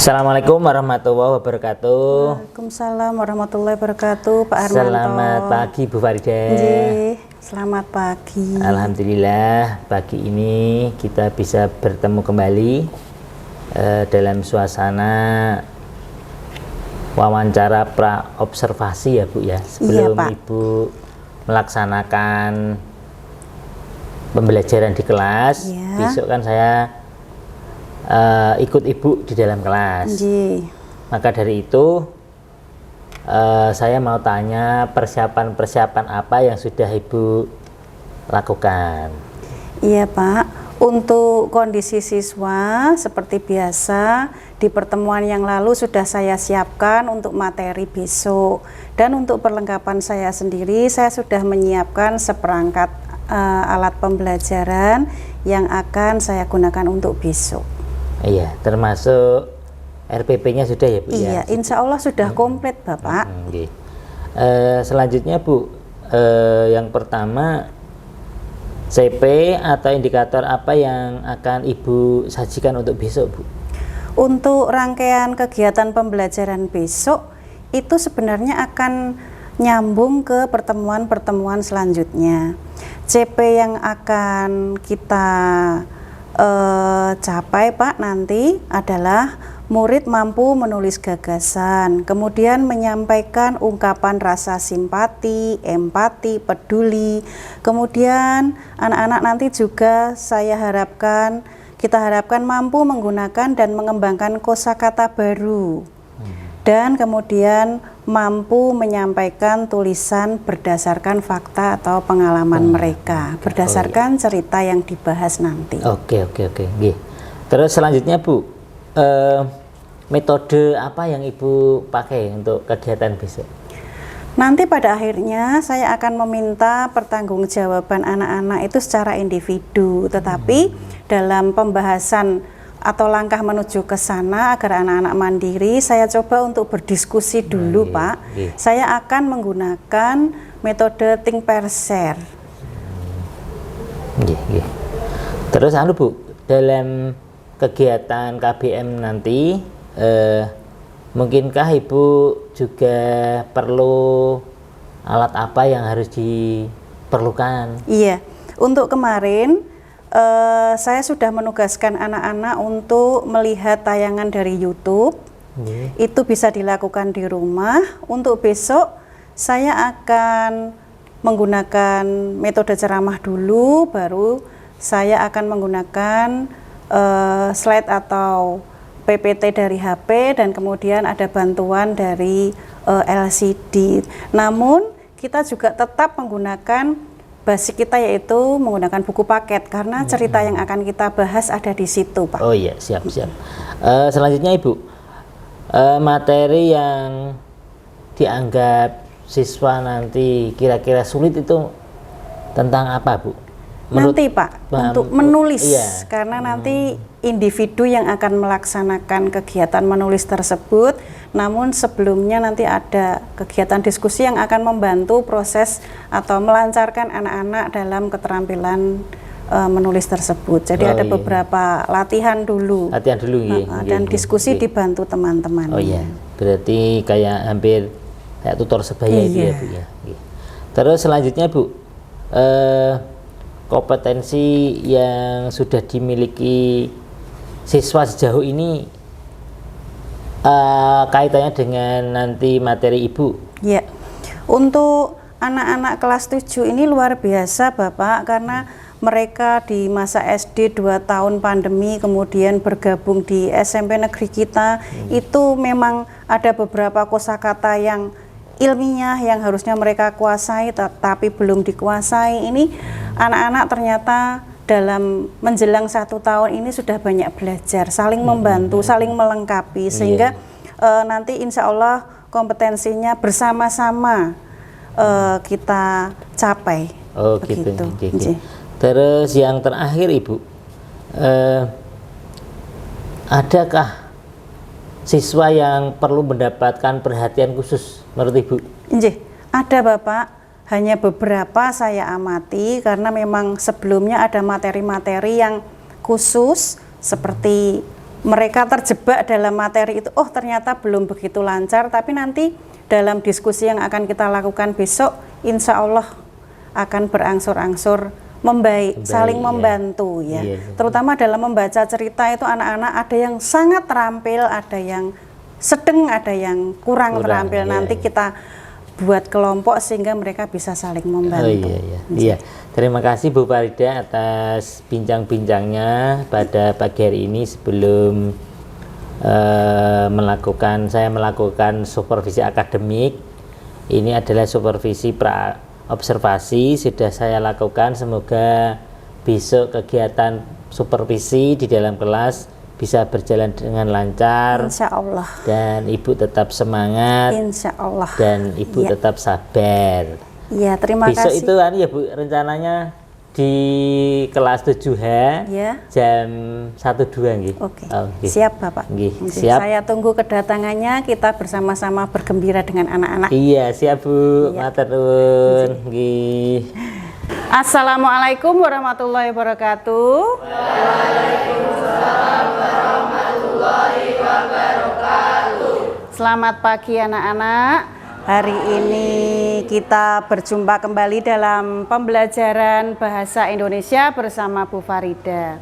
Assalamualaikum warahmatullahi wabarakatuh. Waalaikumsalam warahmatullahi wabarakatuh, Pak Armanto. Selamat pagi Bu Farida. Selamat pagi. Alhamdulillah pagi ini kita bisa bertemu kembali dalam suasana wawancara pra observasi ya Bu ya. Sebelum Pak. Ibu melaksanakan pembelajaran di kelas, besok kan saya ikut Ibu di dalam kelas. Maka dari itu saya mau tanya persiapan apa yang sudah Ibu lakukan. Iya Pak, untuk kondisi siswa seperti biasa di pertemuan yang lalu sudah saya siapkan untuk materi besok. Dan untuk perlengkapan saya sendiri, saya sudah menyiapkan seperangkat alat pembelajaran yang akan saya gunakan untuk besok. Iya, termasuk RPP-nya sudah ya Bu? Iya, insya Allah sudah komplit Bapak. Selanjutnya Bu, yang pertama CP atau indikator apa yang akan Ibu sajikan untuk besok Bu? Untuk rangkaian kegiatan pembelajaran besok itu sebenarnya akan nyambung ke pertemuan-pertemuan selanjutnya. CP yang akan kita capai Pak nanti adalah murid mampu menulis gagasan, kemudian menyampaikan ungkapan rasa simpati, empati, peduli. Kemudian anak-anak nanti juga kita harapkan mampu menggunakan dan mengembangkan kosakata baru. Dan kemudian mampu menyampaikan tulisan berdasarkan fakta atau pengalaman mereka, berdasarkan cerita yang dibahas nanti. Oke. Terus selanjutnya Bu, metode apa yang Ibu pakai untuk kegiatan besok? Nanti pada akhirnya saya akan meminta pertanggungjawaban anak-anak itu secara individu, tetapi dalam pembahasan atau langkah menuju ke sana agar anak-anak mandiri, saya coba untuk berdiskusi dulu Pak. Saya akan menggunakan metode think pair share. Terus Bu, dalam kegiatan KBM nanti mungkinkah Ibu juga perlu alat apa yang harus diperlukan? Iya, untuk kemarin saya sudah menugaskan anak-anak untuk melihat tayangan dari YouTube. Itu bisa dilakukan di rumah. Untuk besok saya akan menggunakan metode ceramah dulu, baru saya akan menggunakan slide atau PPT dari HP, dan kemudian ada bantuan dari LCD. Namun kita juga tetap menggunakan basic kita, yaitu menggunakan buku paket, karena cerita yang akan kita bahas ada di situ Pak. Oh iya, siap. Selanjutnya Ibu, materi yang dianggap siswa nanti kira-kira sulit itu tentang apa Bu? Nanti Pak, untuk menulis, karena nanti individu yang akan melaksanakan kegiatan menulis tersebut. Namun sebelumnya nanti ada kegiatan diskusi yang akan membantu proses atau melancarkan anak-anak dalam keterampilan menulis tersebut. Jadi ada beberapa latihan dulu. Dan diskusi dibantu teman-teman. Oh iya, berarti kayak hampir kayak tutor sebaya itu ya Bu ya. Terus selanjutnya Bu, kompetensi yang sudah dimiliki siswa sejauh ini kaitannya dengan nanti materi Ibu? Ya, untuk anak-anak kelas 7 ini luar biasa Bapak, karena mereka di masa SD 2 tahun pandemi kemudian bergabung di SMP negeri kita, itu memang ada beberapa kosakata yang ilmiah yang harusnya mereka kuasai tapi belum dikuasai. Ini anak-anak ternyata dalam menjelang 1 tahun ini sudah banyak belajar, saling membantu, saling melengkapi, sehingga nanti insya Allah kompetensinya bersama-sama kita capai. Oh begitu. Gitu. Terus yang terakhir Ibu, adakah siswa yang perlu mendapatkan perhatian khusus menurut Ibu? Ada Bapak. Hanya beberapa saya amati, karena memang sebelumnya ada materi-materi yang khusus seperti mereka terjebak dalam materi itu, oh ternyata belum begitu lancar, tapi nanti dalam diskusi yang akan kita lakukan besok, insya Allah akan berangsur-angsur membaik, saling membantu ya. Terutama dalam membaca cerita itu anak-anak ada yang sangat terampil, ada yang sedang, ada yang kurang terampil. Nanti kita buat kelompok sehingga mereka bisa saling membantu. Iya. Terima kasih Bu Farida atas bincang-bincangnya pada pagi hari ini. Sebelum saya melakukan supervisi akademik, ini adalah supervisi observasi sudah saya lakukan. Semoga besok kegiatan supervisi di dalam kelas bisa berjalan dengan lancar, Insya Allah, dan Ibu tetap semangat, Insya Allah, dan Ibu tetap sabar. Iya, terima besok kasih. Itu kan ya Bu, rencananya di kelas 7H jam 1-2 nggih. Oke. Siap Bapak. Siap. Saya tunggu kedatangannya, kita bersama-sama bergembira dengan anak-anak. Iya, siap Bu. Matur nuwun. Nggih. Assalamualaikum warahmatullahi wabarakatuh. Waalaikumsalam warahmatullahi wabarakatuh. Selamat pagi anak-anak. Hari ini kita berjumpa kembali dalam pembelajaran bahasa Indonesia bersama Bu Farida.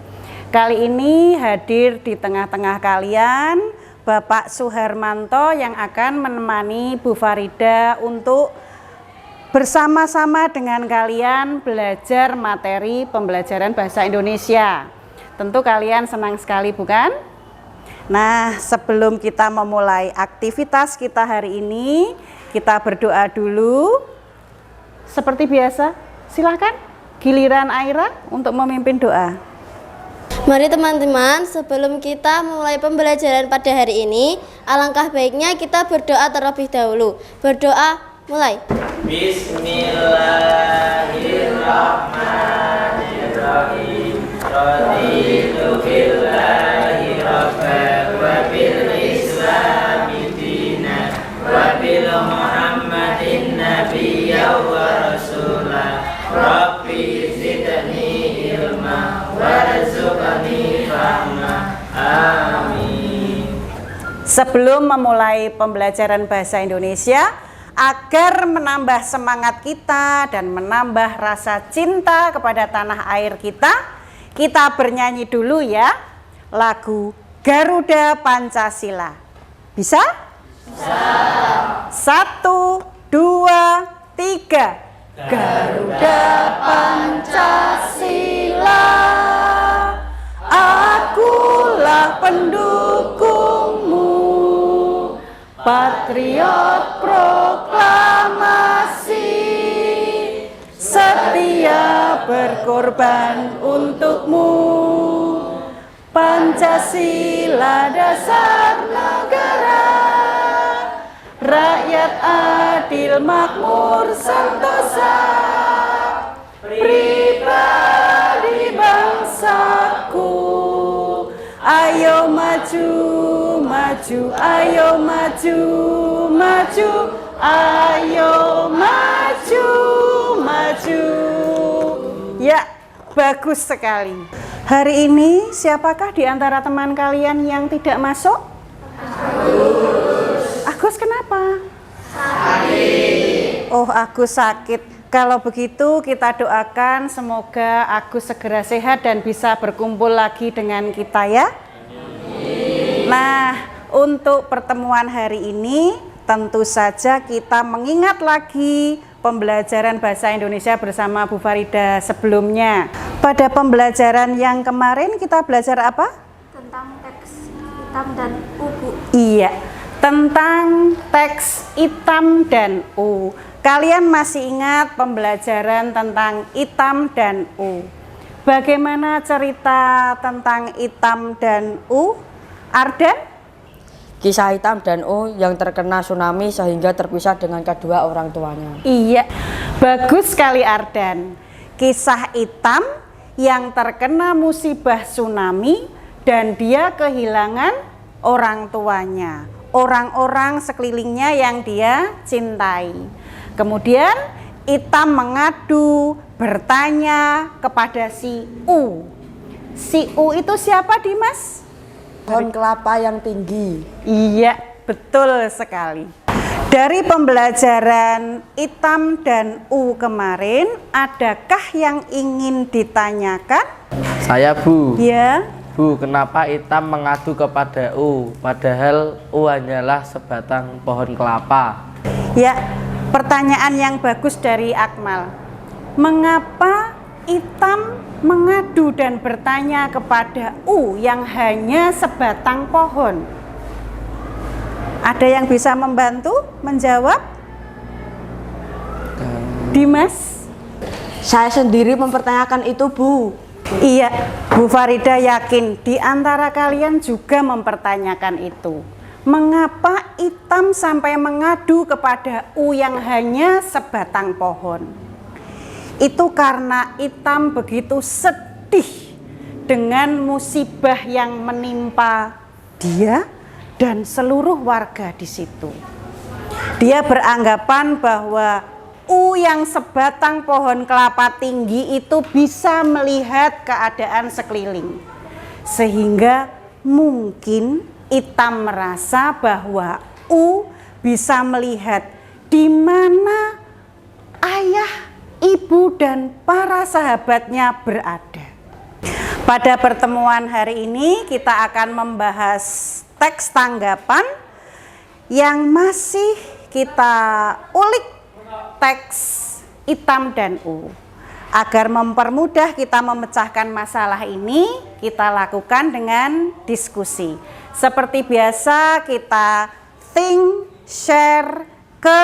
Kali ini hadir di tengah-tengah kalian Bapak Suharmanto yang akan menemani Bu Farida untuk bersama-sama dengan kalian belajar materi pembelajaran bahasa Indonesia. Tentu kalian senang sekali, bukan? Nah, sebelum kita memulai aktivitas kita hari ini, kita berdoa dulu. Seperti biasa, silahkan giliran Aira untuk memimpin doa. Mari teman-teman, sebelum kita mulai pembelajaran pada hari ini, alangkah baiknya kita berdoa terlebih dahulu. Berdoa, mulai. Bismillahirrahmanirrahim. Raditu billahi rabban wa bil islami dinan wa bil Muhammadin nabiyya wa rasulah. Rabbi zidni ilma warzuqni rahmah. Amin. Sebelum memulai pembelajaran bahasa Indonesia, agar menambah semangat kita dan menambah rasa cinta kepada tanah air kita, kita bernyanyi dulu ya lagu Garuda Pancasila. Bisa? Bisa. 1, 2, 3. Garuda Pancasila, akulah pendukungmu, patriot proklamasi, setia berkorban untukmu. Pancasila dasar negara, rakyat adil makmur sentosa, pribadi bangsaku. Ayo maju, maju, ayo maju, maju, ayo maju, maju. Ya, bagus sekali. Hari ini siapakah di antara teman kalian yang tidak masuk? Agus kenapa? Sakit. Oh, Agus sakit. Kalau begitu kita doakan semoga Agus segera sehat dan bisa berkumpul lagi dengan kita ya. Nah, untuk pertemuan hari ini tentu saja kita mengingat lagi pembelajaran bahasa Indonesia bersama Bu Farida sebelumnya. Pada pembelajaran yang kemarin kita belajar apa? Tentang teks hitam dan U, Bu. Iya, tentang teks hitam dan U. Kalian masih ingat pembelajaran tentang hitam dan U? Bagaimana cerita tentang hitam dan U? Ardan? Kisah hitam dan U yang terkena tsunami sehingga terpisah dengan kedua orang tuanya. Iya, bagus sekali Ardan. Kisah hitam yang terkena musibah tsunami dan dia kehilangan orang tuanya, orang-orang sekelilingnya yang dia cintai. Kemudian hitam mengadu, bertanya kepada si U. Si U itu siapa, Dimas? pohon kelapa yang tinggi. Iya, betul sekali. Dari pembelajaran Itam dan U kemarin, adakah yang ingin ditanyakan? Saya, Bu. Ya. Bu, kenapa Itam mengadu kepada U, padahal U hanyalah sebatang pohon kelapa? Ya, pertanyaan yang bagus dari Akmal. Mengapa Itam mengadu dan bertanya kepada U yang hanya sebatang pohon? Ada yang bisa membantu menjawab? Dimas? Saya sendiri mempertanyakan itu, Bu. Iya, Bu Farida yakin di antara kalian juga mempertanyakan itu. Mengapa Itam sampai mengadu kepada U yang hanya sebatang pohon? Itu karena Itam begitu sedih dengan musibah yang menimpa dia dan seluruh warga di situ. Dia beranggapan bahwa U yang sebatang pohon kelapa tinggi itu bisa melihat keadaan sekeliling. Sehingga mungkin Itam merasa bahwa U bisa melihat di mana ayah, ibu, dan para sahabatnya berada. Pada pertemuan hari ini kita akan membahas teks tanggapan yang masih kita ulik teks Itam dan U. Agar mempermudah kita memecahkan masalah ini, kita lakukan dengan diskusi. Seperti biasa kita think, share ke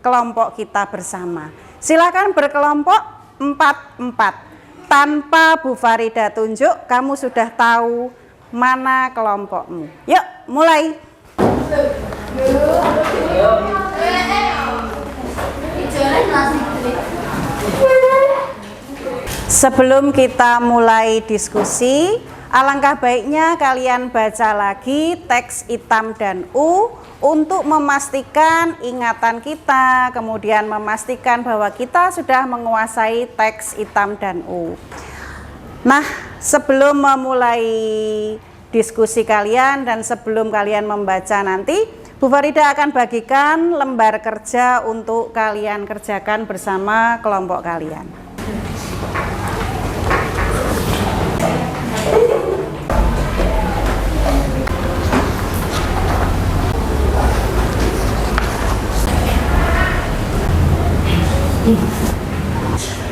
kelompok kita bersama. Silakan berkelompok 4-4. Tanpa Bu Farida tunjuk, kamu sudah tahu mana kelompokmu. Yuk, mulai. Sebelum kita mulai diskusi, alangkah baiknya kalian baca lagi teks Itam dan U untuk memastikan ingatan kita, kemudian memastikan bahwa kita sudah menguasai teks Itam dan U. Nah, sebelum memulai diskusi kalian dan sebelum kalian membaca nanti, Bu Farida akan bagikan lembar kerja untuk kalian kerjakan bersama kelompok kalian.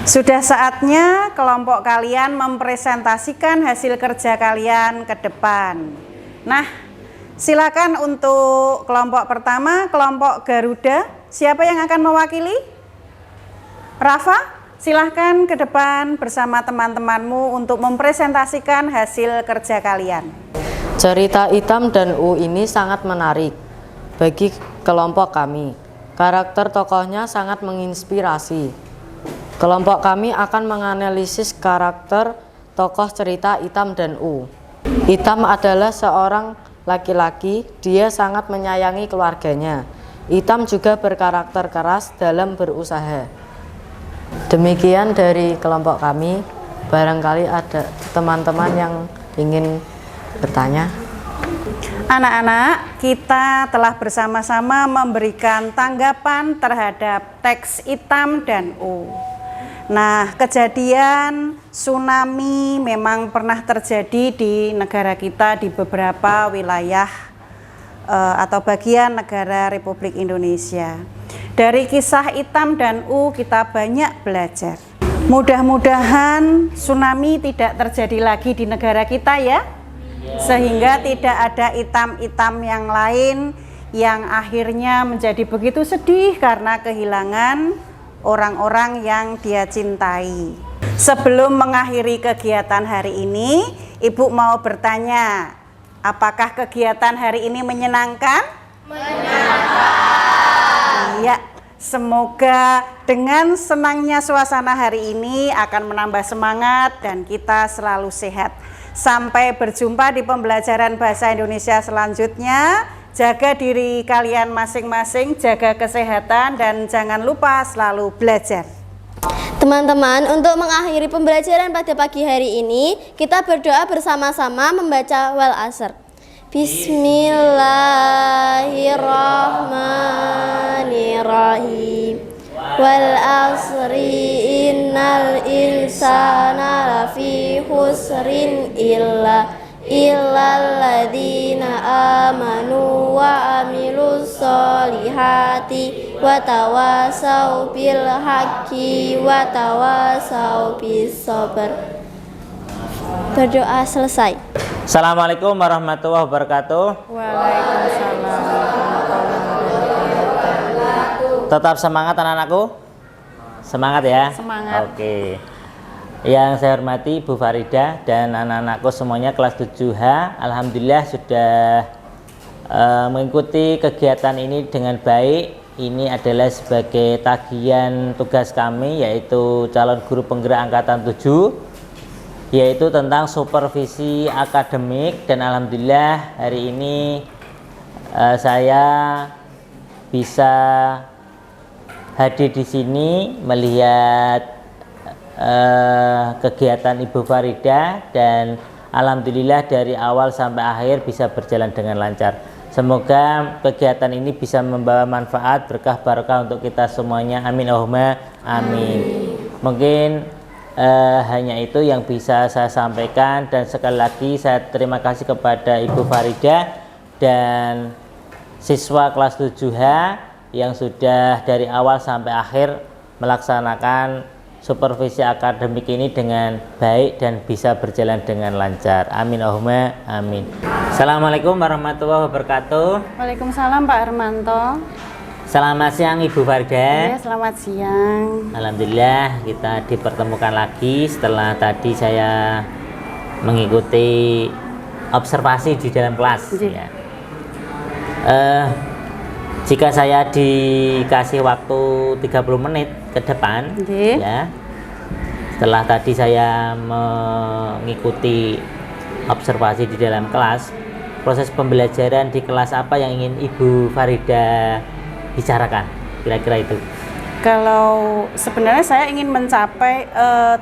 Sudah saatnya kelompok kalian mempresentasikan hasil kerja kalian ke depan. Nah, silakan untuk kelompok pertama, kelompok Garuda. Siapa yang akan mewakili? Rafa, silahkan ke depan bersama teman-temanmu untuk mempresentasikan hasil kerja kalian. Cerita Itam dan U ini sangat menarik bagi kelompok kami. Karakter tokohnya sangat menginspirasi. Kelompok kami akan menganalisis karakter tokoh cerita Itam dan U. Itam adalah seorang laki-laki, dia sangat menyayangi keluarganya. Itam juga berkarakter keras dalam berusaha. Demikian dari kelompok kami. Barangkali ada teman-teman yang ingin bertanya. Anak-anak, kita telah bersama-sama memberikan tanggapan terhadap teks Itam dan U. Nah, kejadian tsunami memang pernah terjadi di negara kita di beberapa wilayah atau bagian negara Republik Indonesia. Dari kisah Itam dan U kita banyak belajar. Mudah-mudahan tsunami tidak terjadi lagi di negara kita ya. Sehingga tidak ada Itam-Itam yang lain yang akhirnya menjadi begitu sedih karena kehilangan orang-orang yang dia cintai. Sebelum mengakhiri kegiatan hari ini, Ibu mau bertanya, apakah kegiatan hari ini menyenangkan? Menyenangkan. Iya, semoga dengan senangnya suasana hari ini akan menambah semangat dan kita selalu sehat. Sampai berjumpa di pembelajaran bahasa Indonesia selanjutnya. Jaga diri kalian masing-masing, jaga kesehatan, dan jangan lupa selalu belajar. Teman-teman, untuk mengakhiri pembelajaran pada pagi hari ini, kita berdoa bersama-sama membaca Wal Asr. Bismillahirrahmanirrahim. Wal asri innal insana lafi khusrin illal ladzina amanu wa amilus solihati wa tawasau bil haqqi wa tawasau bis sabr. Berdoa selesai. Assalamualaikum warahmatullahi wabarakatuh. Tetap semangat anak-anakku? Semangat ya? Semangat. Oke. Yang saya hormati Bu Farida dan anak-anakku semuanya kelas 7H, alhamdulillah sudah mengikuti kegiatan ini dengan baik. Ini adalah sebagai tagihan tugas kami, yaitu calon guru penggerak angkatan 7, yaitu tentang supervisi akademik. Dan alhamdulillah hari ini saya bisa hadir di sini melihat kegiatan Ibu Farida, dan alhamdulillah dari awal sampai akhir bisa berjalan dengan lancar. Semoga kegiatan ini bisa membawa manfaat, berkah, barokah untuk kita semuanya. Amin Allahumma amin. Mungkin hanya itu yang bisa saya sampaikan, dan sekali lagi saya terima kasih kepada Ibu Farida dan siswa kelas 7H yang sudah dari awal sampai akhir melaksanakan supervisi akademik ini dengan baik dan bisa berjalan dengan lancar. Amin Allahumma amin. Assalamualaikum warahmatullahi wabarakatuh. Waalaikumsalam Pak Hermanto. Selamat siang Ibu Farida. Ya, selamat siang. Alhamdulillah kita dipertemukan lagi setelah tadi saya mengikuti observasi di dalam kelas. Ya. Jika saya dikasih waktu 30 menit ke depan, ya, setelah tadi saya mengikuti observasi di dalam kelas, proses pembelajaran di kelas apa yang ingin Ibu Farida bicarakan? Kira-kira itu. Kalau sebenarnya saya ingin mencapai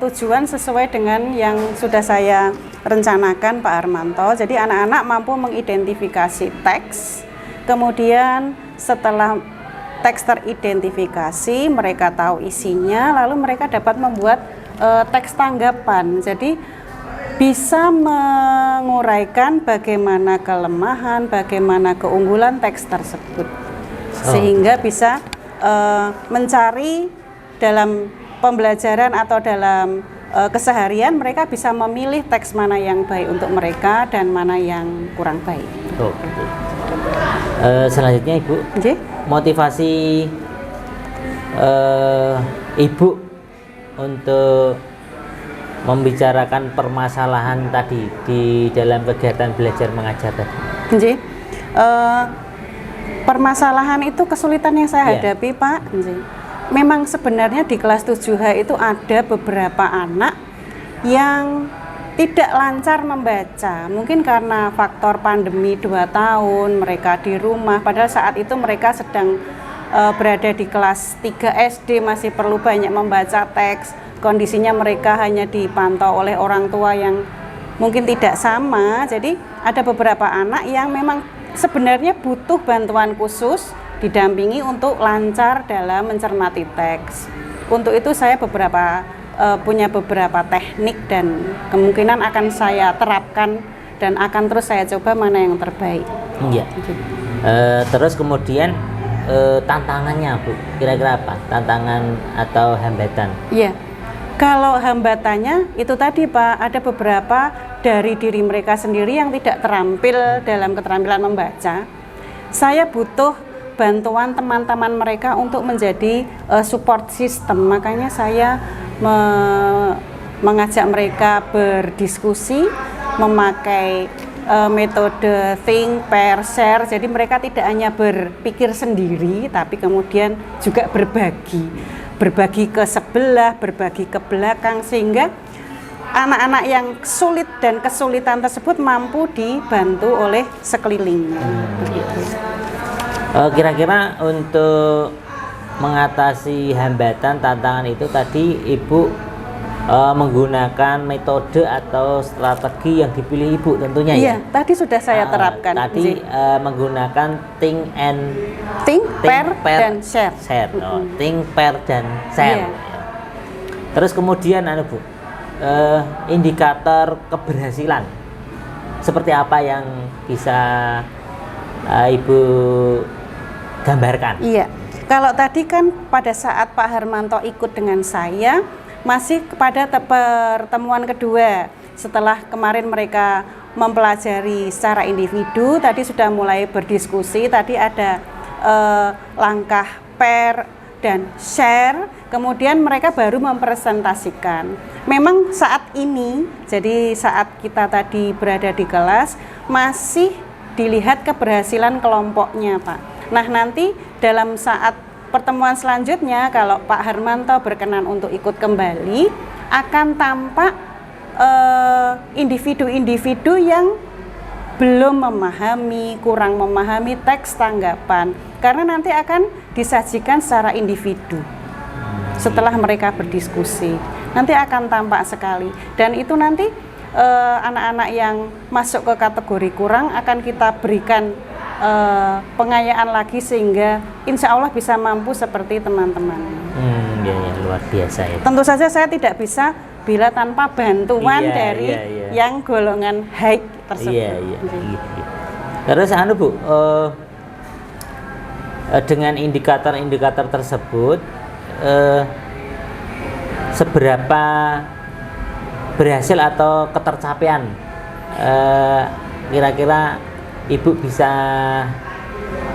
tujuan sesuai dengan yang sudah saya rencanakan Pak Hermanto. Jadi anak-anak mampu mengidentifikasi teks, kemudian setelah teks teridentifikasi, mereka tahu isinya, lalu mereka dapat membuat teks tanggapan. Jadi bisa menguraikan bagaimana kelemahan, bagaimana keunggulan teks tersebut, sehingga bisa mencari dalam pembelajaran atau dalam keseharian, mereka bisa memilih teks mana yang baik untuk mereka dan mana yang kurang baik. Selanjutnya Ibu, motivasi Ibu untuk membicarakan permasalahan tadi di dalam kegiatan belajar mengajar tadi. Permasalahan itu kesulitan yang saya hadapi Pak. Memang sebenarnya di kelas 7H itu ada beberapa anak yang tidak lancar membaca, mungkin karena faktor pandemi 2 tahun mereka di rumah, padahal saat itu mereka sedang berada di kelas 3 SD, masih perlu banyak membaca teks. Kondisinya mereka hanya dipantau oleh orang tua yang mungkin tidak sama. Jadi ada beberapa anak yang memang sebenarnya butuh bantuan khusus didampingi untuk lancar dalam mencermati teks. Untuk itu saya punya beberapa teknik dan kemungkinan akan saya terapkan dan akan terus saya coba mana yang terbaik. Iya. Terus kemudian tantangannya Bu, kira-kira apa? Tantangan atau hambatan? Iya. Kalau hambatannya itu tadi Pak, ada beberapa dari diri mereka sendiri yang tidak terampil dalam keterampilan membaca. Saya butuh bantuan teman-teman mereka untuk menjadi support system. Makanya saya mengajak mereka berdiskusi, memakai metode think, pair, share. Jadi mereka tidak hanya berpikir sendiri, tapi kemudian juga berbagi ke sebelah, berbagi ke belakang, sehingga anak-anak yang sulit dan kesulitan tersebut mampu dibantu oleh sekelilingnya. Kira-kira untuk mengatasi hambatan, tantangan itu tadi Ibu menggunakan metode atau strategi yang dipilih Ibu tentunya Iya, ya. tadi sudah saya terapkan. Tadi menggunakan think, pair, dan share. Think, pair, dan share. Iya. Terus kemudian Bu, indikator keberhasilan seperti apa yang bisa Ibu gambarkan? Iya, kalau tadi kan pada saat Pak Harmanto ikut dengan saya masih kepada pertemuan kedua setelah kemarin mereka mempelajari secara individu, tadi sudah mulai berdiskusi, tadi ada langkah pair dan share, kemudian mereka baru mempresentasikan. Memang saat ini, jadi saat kita tadi berada di kelas, masih dilihat keberhasilan kelompoknya, Pak. Nah, nanti dalam saat pertemuan selanjutnya, kalau Pak Harmanto berkenan untuk ikut kembali, akan tampak individu-individu yang belum memahami, kurang memahami teks tanggapan, karena nanti akan disajikan secara individu setelah mereka berdiskusi. Nanti akan tampak sekali, dan itu nanti anak-anak yang masuk ke kategori kurang akan kita berikan pengayaan lagi sehingga insya Allah bisa mampu seperti teman-teman. Ya, luar biasa ya. Tentu saja saya tidak bisa bila tanpa bantuan dari yang golongan high tersebut. Iya. Terus Bu, dengan indikator-indikator tersebut seberapa berhasil atau ketercapaian kira-kira Ibu bisa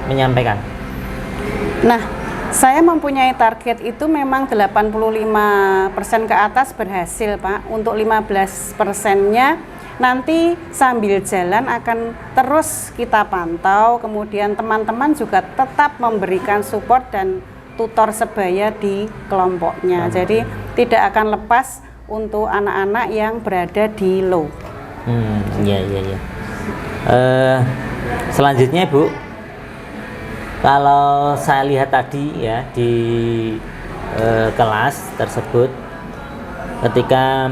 menyampaikan? Nah, saya mempunyai target itu memang 85% ke atas berhasil, Pak. Untuk 15%-nya nanti sambil jalan akan terus kita pantau, kemudian teman-teman juga tetap memberikan support dan tutor sebaya di kelompoknya. Jadi tidak akan lepas untuk anak-anak yang berada di low. Iya. Selanjutnya Bu, kalau saya lihat tadi ya di kelas tersebut, ketika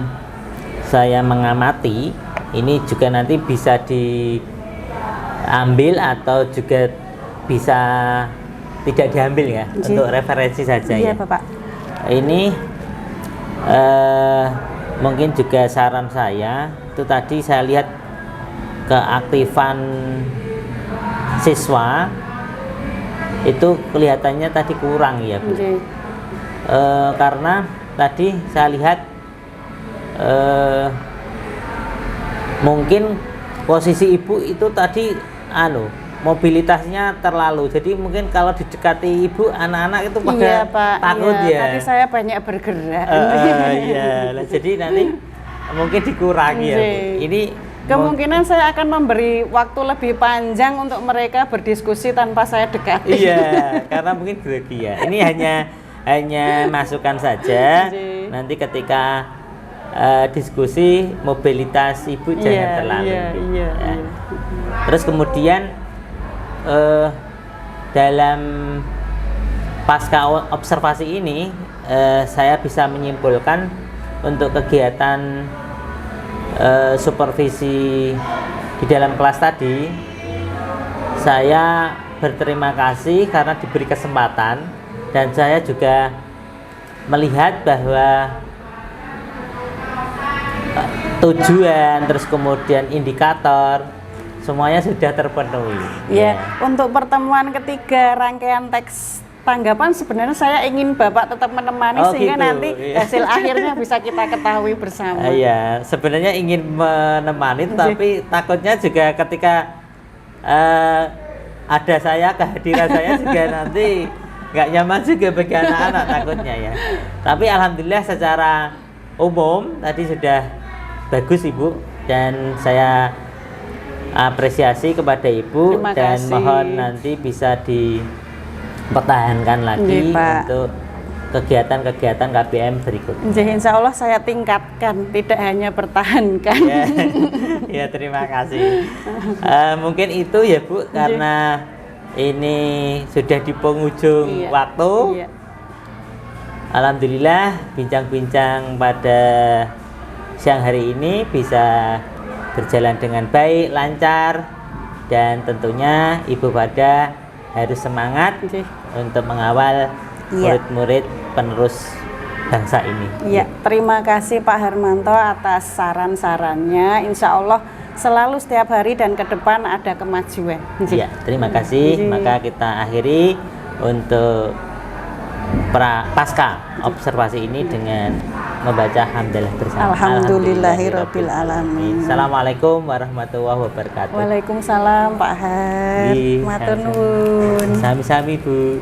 saya mengamati, ini juga nanti bisa diambil atau juga bisa tidak diambil ya, untuk referensi saja ya Bapak. Ini mungkin juga saran saya itu tadi saya lihat keaktifan siswa itu kelihatannya tadi kurang ya Bu. Karena tadi saya lihat mungkin posisi Ibu itu tadi mobilitasnya terlalu, jadi mungkin kalau didekati Ibu anak-anak itu pada takut ya. Tadi saya banyak bergerak. Jadi nanti mungkin dikurangi ya Bu. Ini kemungkinan saya akan memberi waktu lebih panjang untuk mereka berdiskusi tanpa saya dekati. Iya, karena mungkin grogi ya. Ini hanya masukan saja. Nanti ketika diskusi mobilitas Ibu jangan terlalu. Iya. Terus kemudian dalam pasca observasi ini saya bisa menyimpulkan untuk kegiatan supervisi di dalam kelas tadi, saya berterima kasih karena diberi kesempatan, dan saya juga melihat bahwa tujuan terus kemudian indikator semuanya sudah terpenuhi. Untuk pertemuan ketiga rangkaian teks tanggapan sebenarnya saya ingin Bapak tetap menemani sehingga nanti hasil akhirnya bisa kita ketahui bersama. Iya, sebenarnya ingin menemani tapi takutnya juga ketika ada saya, kehadiran saya juga nanti nggak nyaman juga bagi anak-anak takutnya ya. Tapi alhamdulillah secara umum tadi sudah bagus Ibu, dan saya apresiasi kepada Ibu. Terima dan kasih. Mohon nanti bisa dipertahankan lagi untuk kegiatan-kegiatan KBM berikutnya. Insya Allah saya tingkatkan, tidak hanya pertahankan. Ya, terima kasih. Mungkin itu ya Bu, karena ini sudah di penghujung waktu. Alhamdulillah bincang-bincang pada siang hari ini bisa berjalan dengan baik, lancar, dan tentunya Ibu Farda harus semangat untuk mengawal murid-murid penerus bangsa ini. Iya, terima kasih Pak Harmanto atas saran-sarannya. Insya Allah selalu setiap hari dan ke depan ada kemajuan. Iya, terima kasih. Maka kita akhiri untuk pasca observasi ini dengan membaca hamdalah bersama. Alhamdulillahirabbil alamin. Assalamualaikum warahmatullahi wabarakatuh. Waalaikumsalam Pak Har. Matur nuwun. Sami-sami Bu.